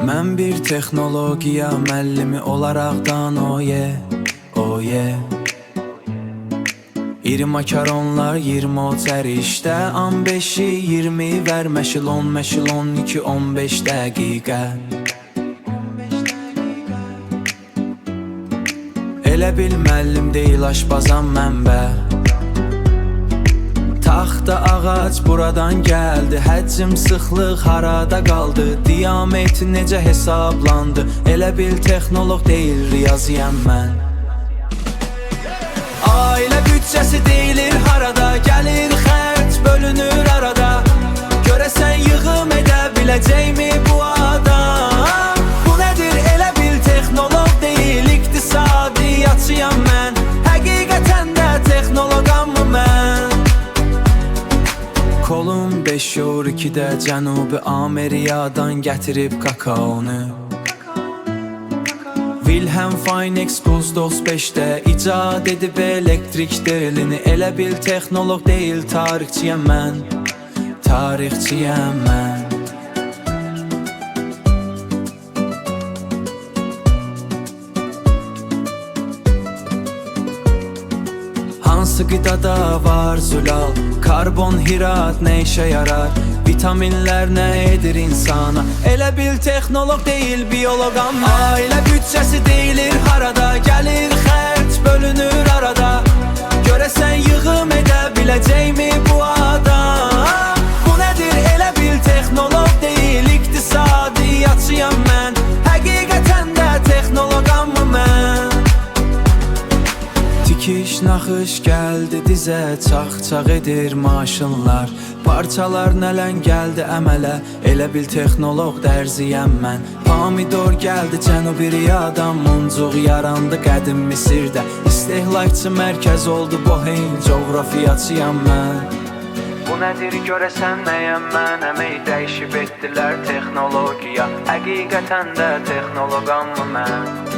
Mən bir texnologiya müəllimi olaraqdan oye İri makaronlar 20 oçər işdə 15-i 20 ver məşil 10 məşil 12 15 dəqiqə Elə bil müəllim deyil aşbazam mənbə Taxta ağac buradan gəldi Həcm sıxlıq harada qaldı Diametri necə hesablandı Elə bil texnoloq deyil riyaziyəm mən Ailə büdcəsi deyilir harada Gəlir xərc bölünür arada Görəsən yığım edə biləcəkmi bu adam Bu nədir elə bil texnoloq deyil İqtisadiyyatçıyam mən Həqiqətən də texnoloqam mı mən Kolum 5 yor 2-də Cənubi Ameriyadan gətirib kakaonu Wilhelm Feinex Buzdos 5-də icad edib elektrik drilini Elə bil texnoloq deyil tarixçiyəm mən Tarixçiyəm mən Hansı qidada var zülal Karbon, hirat nə işə yarar Vitaminlər nə edir insana Elə bil texnoloq deyil biyoloqam mən Ailə büdcəsi deyilir harada Gəlir xərc bölünür arada Görəsən yığım edə biləcəkmi bu adam Bu nədir elə bil texnoloq deyil İqtisadiyyatçıyam mən Həqiqətən də texnoloqam mı mən Tikiş naxış gəldi dizə Çax-çax edir maşınlar Parçalar nələn gəldi əmələ Elə bil texnoloq dərziyəm mən Pomidor gəldi Cənubi Riyadan Muncuq yarandı qədim Misirdə İstehlakçı mərkəz oldu Boheym Coğrafiyaçıyam mən Bu nədir görəsən nəyəm mən Əmək dəyişib etdilər texnologiya Həqiqətən də texnoloqam mı mən